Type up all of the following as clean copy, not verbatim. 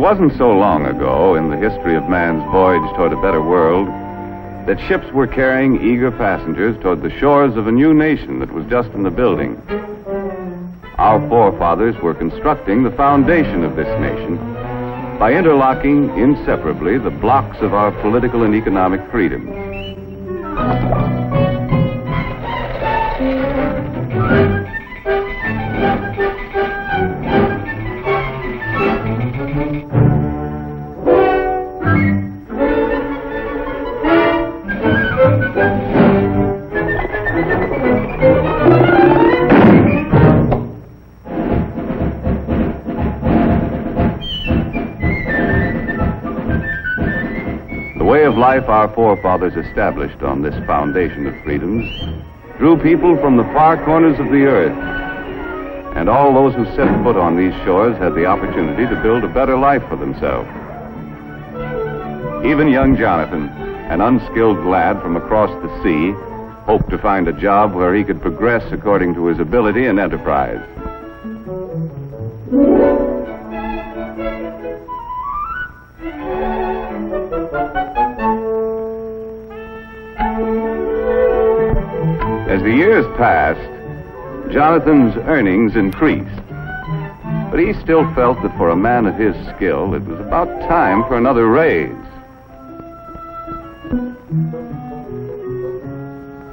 wasn't so long ago in the history of man's voyage toward a better world that ships were carrying eager passengers toward the shores of a new nation that was just in the building. Our forefathers were constructing the foundation of this nation by interlocking inseparably the blocks of our political and economic freedoms. The way of life our forefathers established on this foundation of freedoms drew people from the far corners of the earth, and all those who set foot on these shores had the opportunity to build a better life for themselves. Even young Jonathan, an unskilled lad from across the sea, hoped to find a job where he could progress according to his ability and enterprise. As the years passed, Jonathan's earnings increased. But he still felt that for a man of his skill, it was about time for another raise.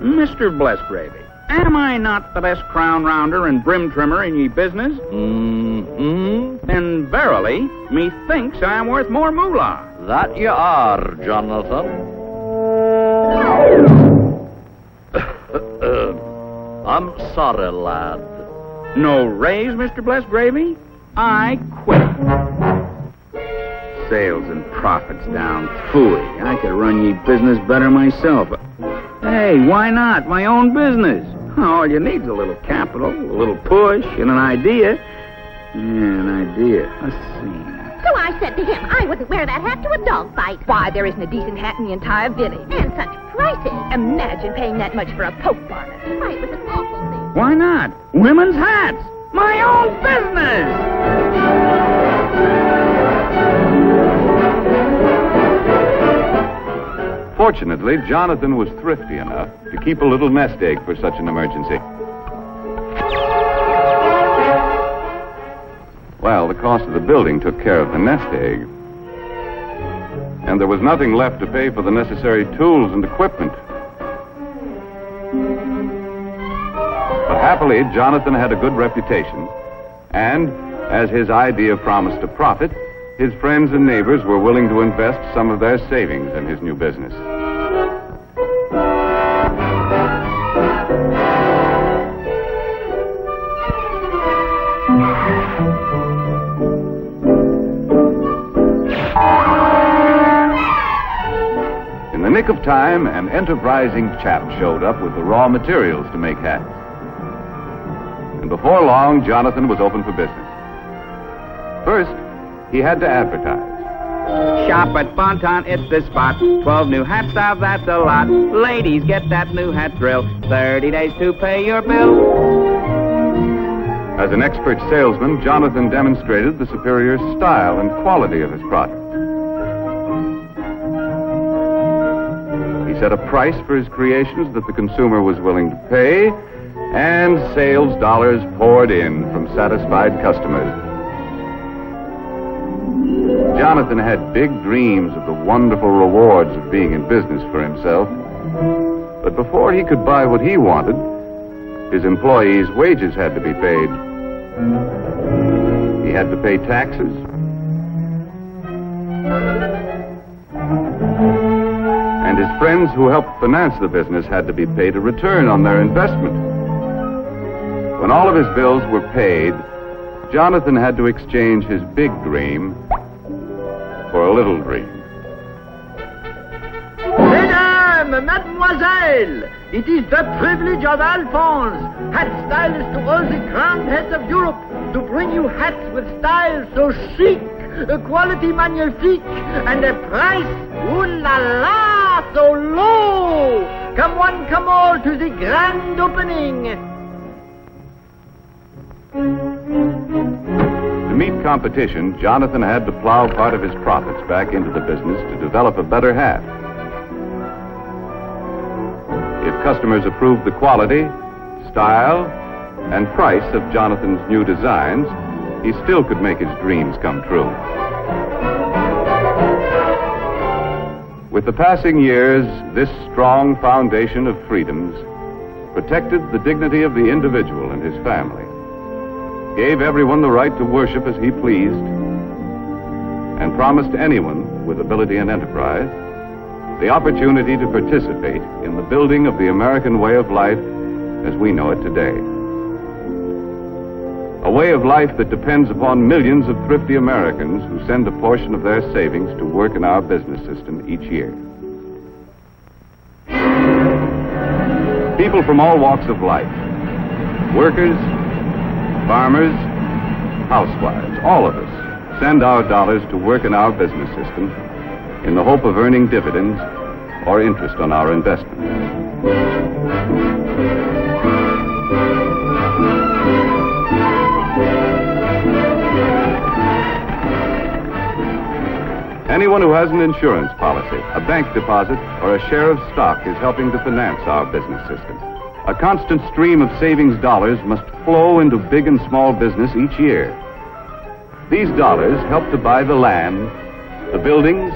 Mr. Blessgravy, am I not the best crown rounder and brim trimmer in ye business? Then verily, methinks I am worth more moolah. That you are, Jonathan. I'm sorry, lad. No raise, Mr. Blessgravy? I quit. Sales and profits down. Phooey, I could run ye business better myself. Hey, why not? My own business. All you need's a little capital, a little push, and an idea. Yeah, an idea. Let's see. So I said to him, I wouldn't wear that hat to a dog fight. Why, there isn't a decent hat in the entire village. And such prices. Imagine paying that much for a poke bonnet. Why, it was an awful thing. Why not? Women's hats. My own business. Fortunately, Jonathan was thrifty enough to keep a little nest egg for such an emergency. Well, the cost of the building took care of the nest egg. And there was nothing left to pay for the necessary tools and equipment. But happily, Jonathan had a good reputation, and as his idea promised a profit, his friends and neighbors were willing to invest some of their savings in his new business. In the nick of time, an enterprising chap showed up with the raw materials to make hats. And before long, Jonathan was open for business. First, he had to advertise. Shop at Bonton, it's the spot. 12 new hat styles, that's a lot. Ladies, get that new hat drill. 30 days to pay your bill. As an expert salesman, Jonathan demonstrated the superior style and quality of his product. He set a price for his creations that the consumer was willing to pay, and sales dollars poured in from satisfied customers. Jonathan had big dreams of the wonderful rewards of being in business for himself. But before he could buy what he wanted, his employees' wages had to be paid. He had to pay taxes. And his friends who helped finance the business had to be paid a return on their investment. When all of his bills were paid, Jonathan had to exchange his big dream for a little dream. Mesdames, mademoiselles, it is the privilege of Alphonse, hat stylist to all the grand heads of Europe, to bring you hats with style so chic, a quality magnifique, and a price, ooh la la, so low. Come one, come all to the grand opening. To meet competition, Jonathan had to plow part of his profits back into the business to develop a better hat. If customers approved the quality, style, and price of Jonathan's new designs, he still could make his dreams come true. With the passing years, this strong foundation of freedoms protected the dignity of the individual and his family, gave everyone the right to worship as he pleased, and promised anyone with ability and enterprise the opportunity to participate in the building of the American way of life as we know it today. A way of life that depends upon millions of thrifty Americans who send a portion of their savings to work in our business system each year. People from all walks of life, workers, farmers, housewives, all of us send our dollars to work in our business system in the hope of earning dividends or interest on our investments. Anyone who has an insurance policy, a bank deposit, or a share of stock is helping to finance our business system. A constant stream of savings dollars must flow into big and small business each year. These dollars help to buy the land, the buildings,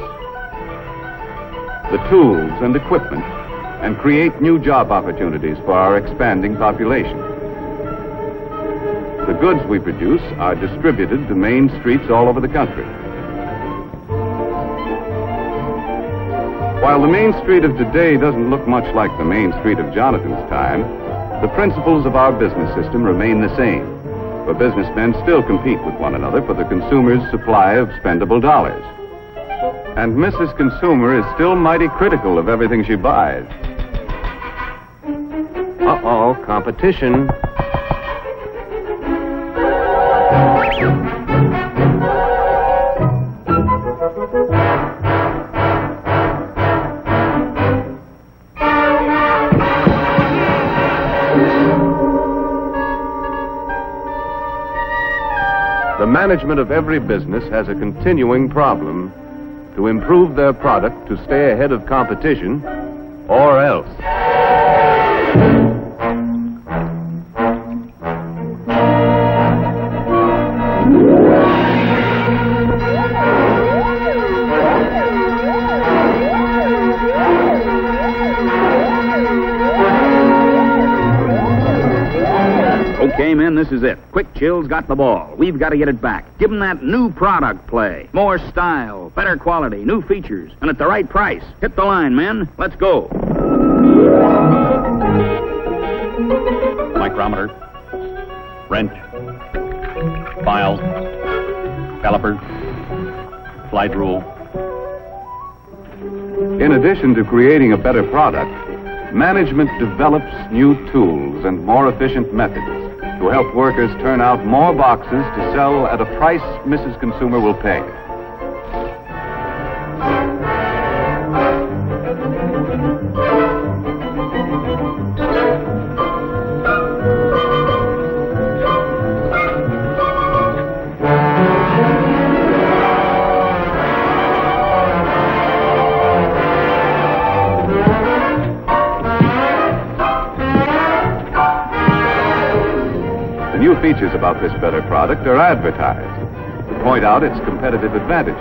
the tools and equipment, and create new job opportunities for our expanding population. The goods we produce are distributed to main streets all over the country. While the Main Street of today doesn't look much like the Main Street of Jonathan's time, the principles of our business system remain the same, for businessmen still compete with one another for the consumer's supply of spendable dollars. And Mrs. Consumer is still mighty critical of everything she buys. Uh-oh, competition. The management of every business has a continuing problem to improve their product to stay ahead of competition, or else. Okay, men, this is it. Quick Chill's got the ball. We've got to get it back. Give them that new product play. More style, better quality, new features, and at the right price. Hit the line, men. Let's go. Micrometer, wrench, file, caliper, slide rule. In addition to creating a better product, management develops new tools and more efficient methods to help workers turn out more boxes to sell at a price Mrs. Consumer will pay. New features about this better product are advertised to point out its competitive advantages.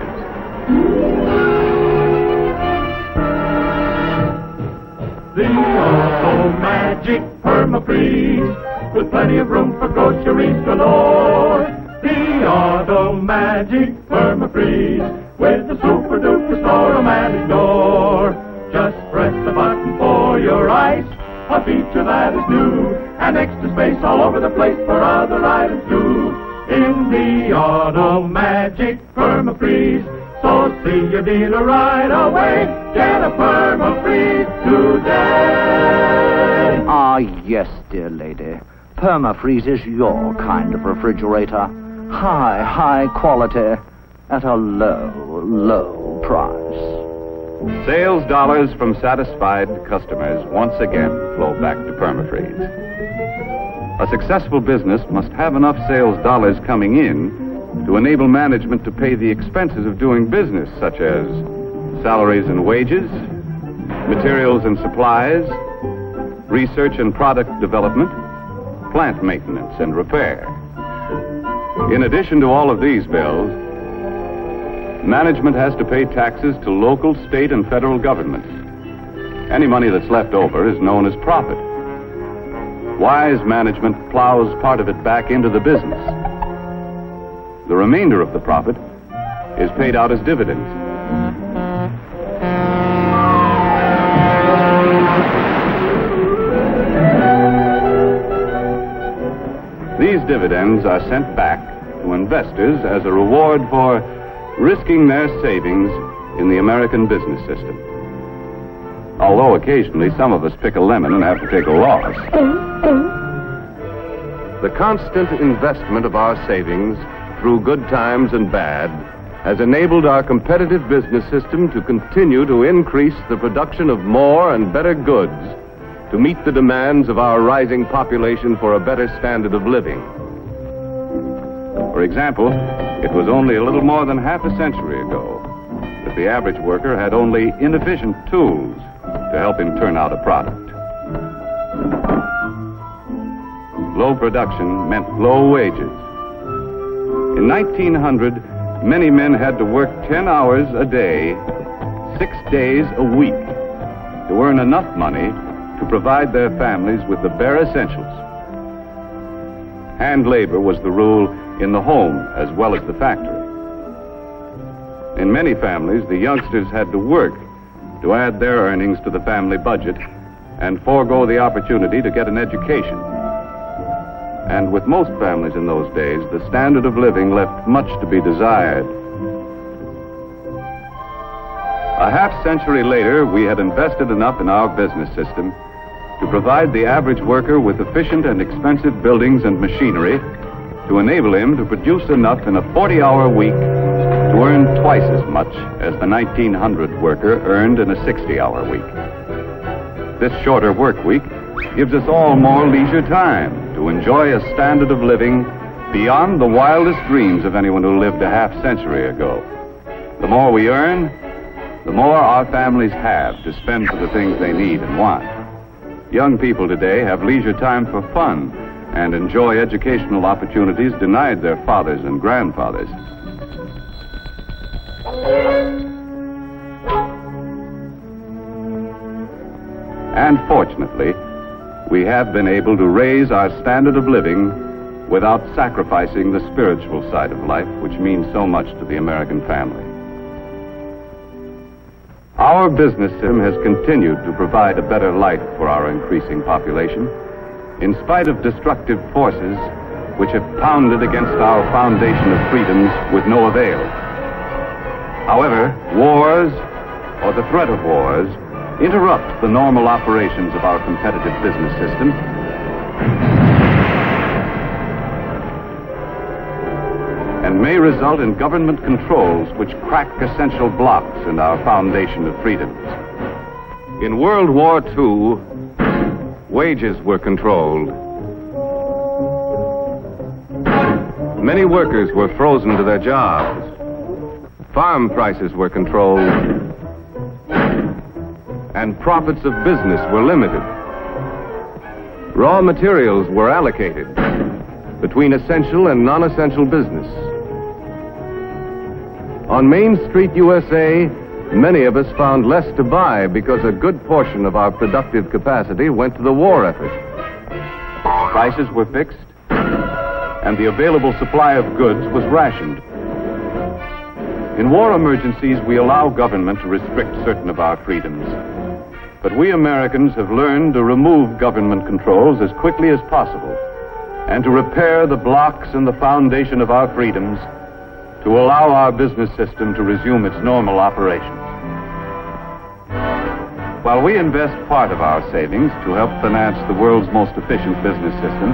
The Auto Magic Perma-Freeze, with plenty of room for groceries galore. The Auto Magic Perma-Freeze, with the super duper store-o-matic door. Just press the button for your ice, a feature that is new, and extra space all over the place for other items too. In the Auto Magic Perma-Freeze, so see your dealer right away. Get a Perma-Freeze today. Ah, yes, dear lady. Perma-Freeze is your kind of refrigerator. High quality at a low price. Sales dollars from satisfied customers once again flow back to Perma-Freeze. A successful business must have enough sales dollars coming in to enable management to pay the expenses of doing business, such as salaries and wages, materials and supplies, research and product development, plant maintenance and repair. In addition to all of these bills, management has to pay taxes to local, state, and federal governments. Any money that's left over is known as profit. Wise management plows part of it back into the business. The remainder of the profit is paid out as dividends. These dividends are sent back to investors as a reward for risking their savings in the American business system. Although occasionally some of us pick a lemon and have to take a loss. The constant investment of our savings through good times and bad has enabled our competitive business system to continue to increase the production of more and better goods to meet the demands of our rising population for a better standard of living. For example, it was only a little more than half a century ago that the average worker had only inefficient tools to help him turn out a product. Low production meant low wages. In 1900, many men had to work 10 hours a day, 6 days a week, to earn enough money to provide their families with the bare essentials. Hand labor was the rule in the home as well as the factory. In many families, the youngsters had to work to add their earnings to the family budget and forego the opportunity to get an education. And with most families in those days, the standard of living left much to be desired. A half-century later, we had invested enough in our business system to provide the average worker with efficient and expensive buildings and machinery to enable him to produce enough in a 40-hour week to earn twice as much as the 1900 worker earned in a 60-hour week. This shorter work week gives us all more leisure time to enjoy a standard of living beyond the wildest dreams of anyone who lived a half-century ago. The more we earn, the more our families have to spend for the things they need and want. Young people today have leisure time for fun and enjoy educational opportunities denied their fathers and grandfathers. And fortunately, we have been able to raise our standard of living without sacrificing the spiritual side of life, which means so much to the American family. Our business system has continued to provide a better life for our increasing population, in spite of destructive forces which have pounded against our foundation of freedoms with no avail. However, wars, or the threat of wars, interrupt the normal operations of our competitive business system and may result in government controls which crack essential blocks in our foundation of freedoms. In World War II, wages were controlled. Many workers were frozen to their jobs. Farm prices were controlled, and profits of business were limited. Raw materials were allocated between essential and non-essential business. On Main Street, USA, many of us found less to buy because a good portion of our productive capacity went to the war effort. Prices were fixed, and the available supply of goods was rationed. In war emergencies, we allow government to restrict certain of our freedoms. But we Americans have learned to remove government controls as quickly as possible and to repair the blocks in the foundation of our freedoms to allow our business system to resume its normal operations. While we invest part of our savings to help finance the world's most efficient business system,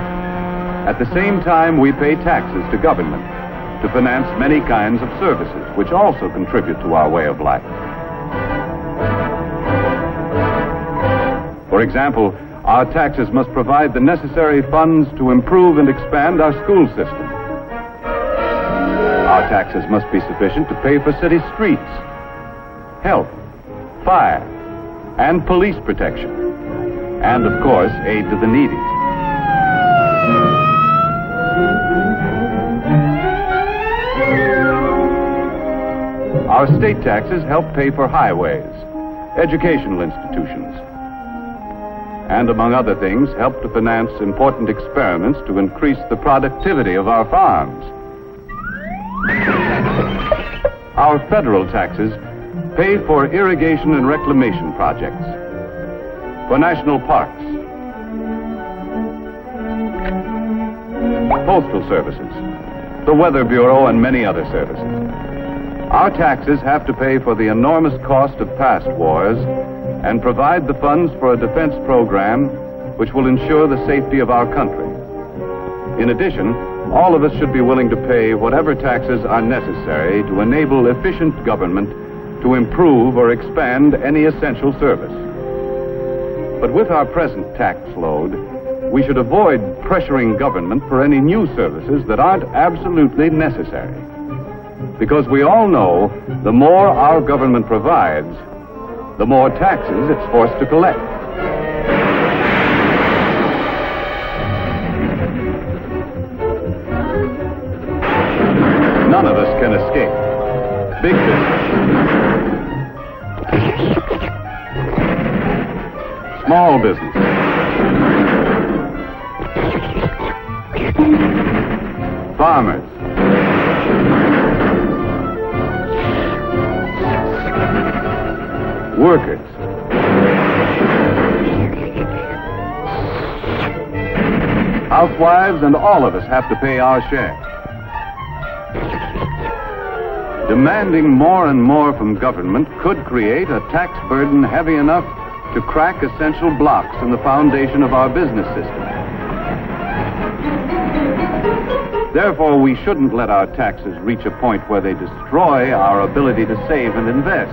at the same time we pay taxes to government to finance many kinds of services which also contribute to our way of life. For example, our taxes must provide the necessary funds to improve and expand our school system. Our taxes must be sufficient to pay for city streets, health, fire, and police protection, and, of course, aid to the needy. Our state taxes help pay for highways, educational institutions, and, among other things, help to finance important experiments to increase the productivity of our farms. Our federal taxes pay for irrigation and reclamation projects, for national parks, postal services, the Weather Bureau, and many other services. Our taxes have to pay for the enormous cost of past wars and provide the funds for a defense program which will ensure the safety of our country. In addition, all of us should be willing to pay whatever taxes are necessary to enable efficient government to improve or expand any essential service. But with our present tax load, we should avoid pressuring government for any new services that aren't absolutely necessary. Because we all know the more our government provides, the more taxes it's forced to collect. None of us can escape. Big business, small business, farmers, workers, housewives, and all of us have to pay our share. Demanding more and more from government could create a tax burden heavy enough to crack essential blocks in the foundation of our business system. Therefore, we shouldn't let our taxes reach a point where they destroy our ability to save and invest.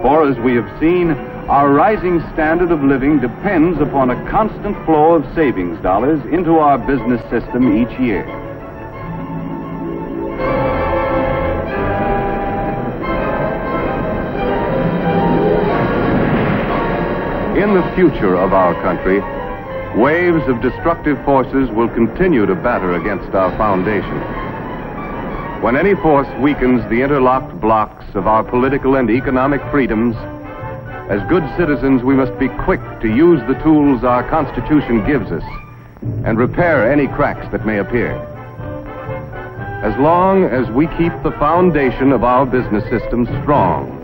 For, as we have seen, our rising standard of living depends upon a constant flow of savings dollars into our business system each year. In the future of our country, waves of destructive forces will continue to batter against our foundation. When any force weakens the interlocked blocks of our political and economic freedoms, as good citizens, we must be quick to use the tools our Constitution gives us and repair any cracks that may appear. As long as we keep the foundation of our business system strong,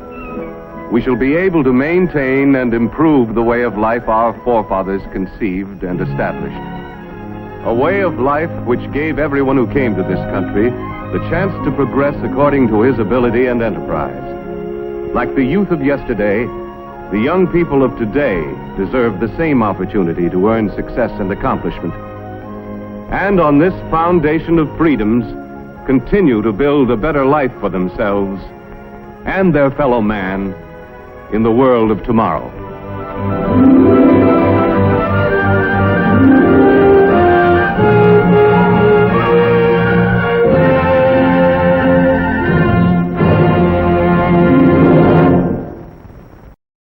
we shall be able to maintain and improve the way of life our forefathers conceived and established. A way of life which gave everyone who came to this country the chance to progress according to his ability and enterprise. Like the youth of yesterday, the young people of today deserve the same opportunity to earn success and accomplishment. And on this foundation of freedoms, continue to build a better life for themselves and their fellow man in the world of tomorrow.